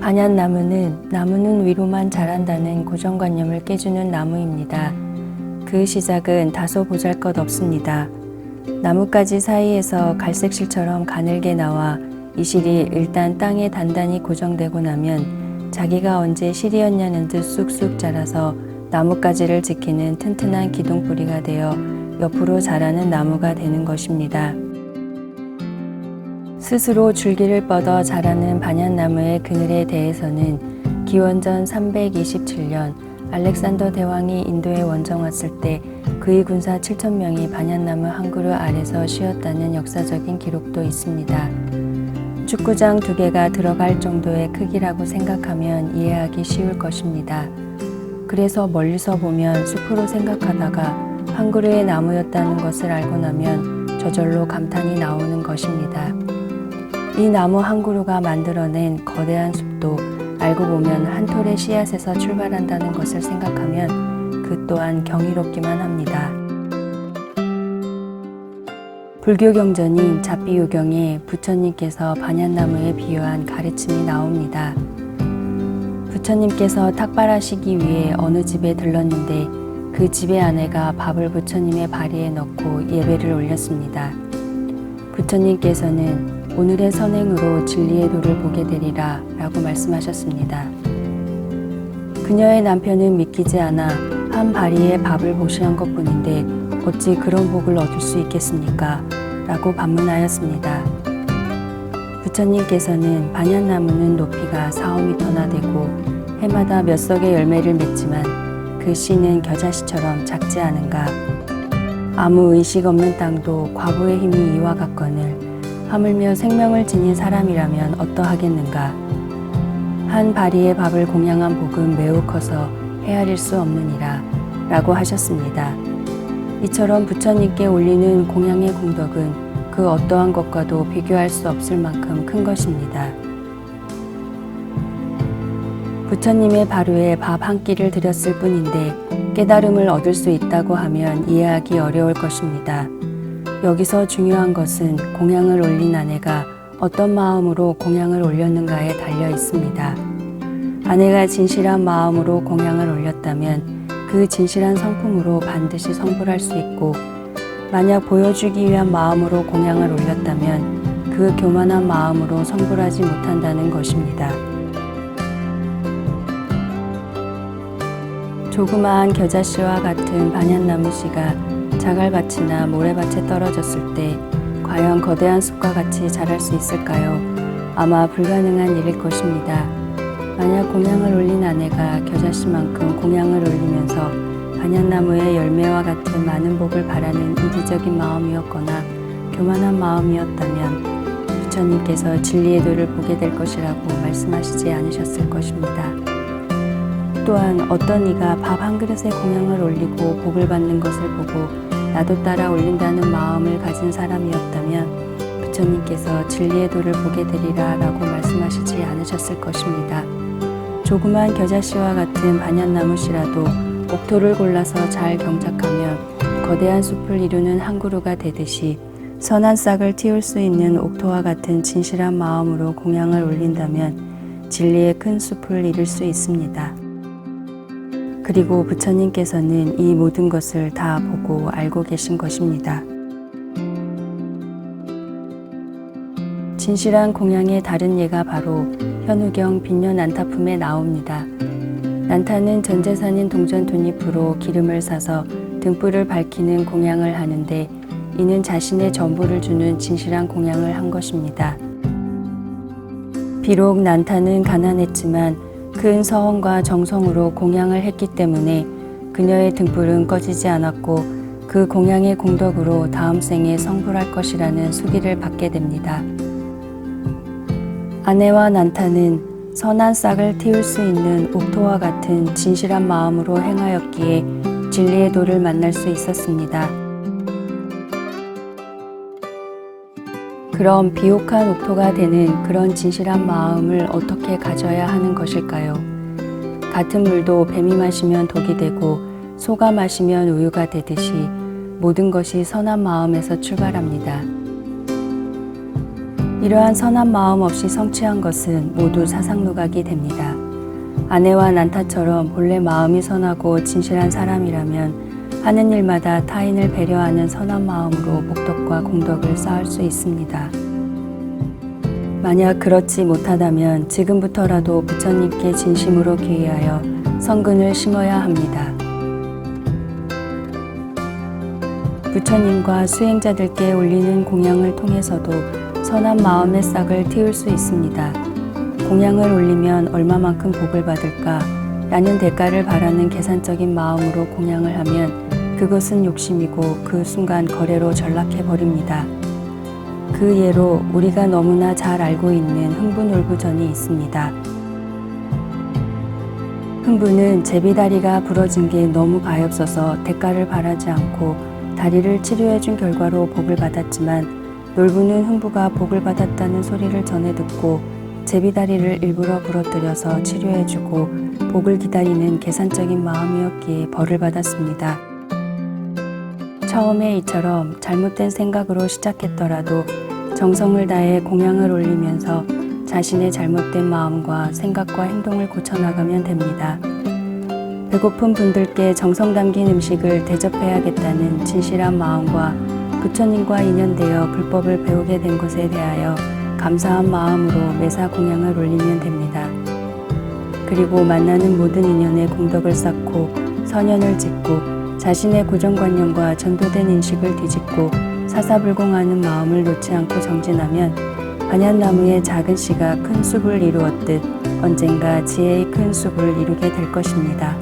반얀나무는 나무는 위로만 자란다는 고정관념을 깨주는 나무입니다. 그 시작은 다소 보잘것없습니다. 나뭇가지 사이에서 갈색 실처럼 가늘게 나와 이 실이 일단 땅에 단단히 고정되고 나면 자기가 언제 실이었냐는 듯 쑥쑥 자라서 나뭇가지를 지키는 튼튼한 기둥뿌리가 되어 옆으로 자라는 나무가 되는 것입니다. 스스로 줄기를 뻗어 자라는 반얀나무의 그늘에 대해서는 기원전 327년 알렉산더 대왕이 인도에 원정 왔을 때 그의 군사 7,000명이 반얀나무 한 그루 아래서 쉬었다는 역사적인 기록도 있습니다. 축구장 2개가 들어갈 정도의 크기라고 생각하면 이해하기 쉬울 것입니다. 그래서 멀리서 보면 숲으로 생각하다가 한 그루의 나무였다는 것을 알고 나면 저절로 감탄이 나오는 것입니다. 이 나무 한 그루가 만들어낸 거대한 숲도 알고 보면 한 톨의 씨앗에서 출발한다는 것을 생각하면 그 또한 경이롭기만 합니다. 불교 경전인 잡비유경에 부처님께서 반얀나무에 비유한 가르침이 나옵니다. 부처님께서 탁발하시기 위해 어느 집에 들렀는데 그 집의 아내가 밥을 부처님의 바리에 넣고 예배를 올렸습니다. 부처님께서는 오늘의 선행으로 진리의 도를 보게 되리라 라고 말씀하셨습니다. 그녀의 남편은 믿기지 않아 한 바리에 밥을 보시한 것 뿐인데 어찌 그런 복을 얻을 수 있겠습니까? 라고 반문하였습니다. 부처님께서는 반얀나무는 높이가 4~5m나 되고 해마다 몇 석의 열매를 맺지만 그 씨는 겨자씨처럼 작지 않은가? 아무 의식 없는 땅도 과부의 힘이 이와 같거늘 하물며 생명을 지닌 사람이라면 어떠하겠는가? 한 바리의 밥을 공양한 복은 매우 커서 헤아릴 수 없느니라 라고 하셨습니다. 이처럼 부처님께 올리는 공양의 공덕은 그 어떠한 것과도 비교할 수 없을 만큼 큰 것입니다. 부처님의 바루에 밥 한 끼를 드렸을 뿐인데 깨달음을 얻을 수 있다고 하면 이해하기 어려울 것입니다. 여기서 중요한 것은 공양을 올린 아내가 어떤 마음으로 공양을 올렸는가에 달려 있습니다. 아내가 진실한 마음으로 공양을 올렸다면 그 진실한 성품으로 반드시 성불할 수 있고, 만약 보여주기 위한 마음으로 공양을 올렸다면 그 교만한 마음으로 성불하지 못한다는 것입니다. 조그마한 겨자씨와 같은 반얀나무 씨가 자갈밭이나 모래밭에 떨어졌을 때 과연 거대한 숲과 같이 자랄 수 있을까요? 아마 불가능한 일일 것입니다. 만약 공양을 올린 아내가 겨자씨만큼 공양을 올리면서 반얀나무의 열매와 같은 많은 복을 바라는 이기적인 마음이었거나 교만한 마음이었다면 부처님께서 진리의 도를 보게 될 것이라고 말씀하시지 않으셨을 것입니다. 또한 어떤 이가 밥 한 그릇에 공양을 올리고 복을 받는 것을 보고 나도 따라 올린다는 마음을 가진 사람이었다면 부처님께서 진리의 도를 보게 되리라 라고 말씀하시지 않으셨을 것입니다. 조그만 겨자씨와 같은 반얀나무 씨라도 옥토를 골라서 잘 경작하면 거대한 숲을 이루는 한 그루가 되듯이 선한 싹을 틔울 수 있는 옥토와 같은 진실한 마음으로 공양을 올린다면 진리의 큰 숲을 이룰 수 있습니다. 그리고 부처님께서는 이 모든 것을 다 보고 알고 계신 것입니다. 진실한 공양의 다른 예가 바로 현우경 빈녀 난타품에 나옵니다. 난타는 전 재산인 동전 뭇잎으로 기름을 사서 등불을 밝히는 공양을 하는데 이는 자신의 전부를 주는 진실한 공양을 한 것입니다. 비록 난타는 가난했지만 큰 서원과 정성으로 공양을 했기 때문에 그녀의 등불은 꺼지지 않았고 그 공양의 공덕으로 다음 생에 성불할 것이라는 수기를 받게 됩니다. 아내와 난타는 선한 싹을 틔울 수 있는 옥토와 같은 진실한 마음으로 행하였기에 진리의 도를 만날 수 있었습니다. 그럼 비옥한 옥토가 되는 그런 진실한 마음을 어떻게 가져야 하는 것일까요? 같은 물도 뱀이 마시면 독이 되고 소가 마시면 우유가 되듯이 모든 것이 선한 마음에서 출발합니다. 이러한 선한 마음 없이 성취한 것은 모두 사상누각이 됩니다. 아내와 난타처럼 본래 마음이 선하고 진실한 사람이라면 하는 일마다 타인을 배려하는 선한 마음으로 복덕과 공덕을 쌓을 수 있습니다. 만약 그렇지 못하다면 지금부터라도 부처님께 진심으로 귀의하여 성근을 심어야 합니다. 부처님과 수행자들께 올리는 공양을 통해서도 선한 마음의 싹을 틔울 수 있습니다. 공양을 올리면 얼마만큼 복을 받을까? 라는 대가를 바라는 계산적인 마음으로 공양을 하면 그것은 욕심이고 그 순간 거래로 전락해버립니다. 그 예로 우리가 너무나 잘 알고 있는 흥부놀부전이 있습니다. 흥부는 제비다리가 부러진 게 너무 가엾어서 대가를 바라지 않고 다리를 치료해준 결과로 복을 받았지만 놀부는 흥부가 복을 받았다는 소리를 전해 듣고 제비다리를 일부러 부러뜨려서 치료해주고 복을 기다리는 계산적인 마음이었기에 벌을 받았습니다. 처음에 이처럼 잘못된 생각으로 시작했더라도 정성을 다해 공양을 올리면서 자신의 잘못된 마음과 생각과 행동을 고쳐나가면 됩니다. 배고픈 분들께 정성 담긴 음식을 대접해야겠다는 진실한 마음과 부처님과 인연되어 불법을 배우게 된 것에 대하여 감사한 마음으로 매사 공양을 올리면 됩니다. 그리고 만나는 모든 인연에 공덕을 쌓고 선연을 짓고 자신의 고정관념과 전도된 인식을 뒤집고 사사불공하는 마음을 놓지 않고 정진하면 반얀나무의 작은 씨가 큰 숲을 이루었듯 언젠가 지혜의 큰 숲을 이루게 될 것입니다.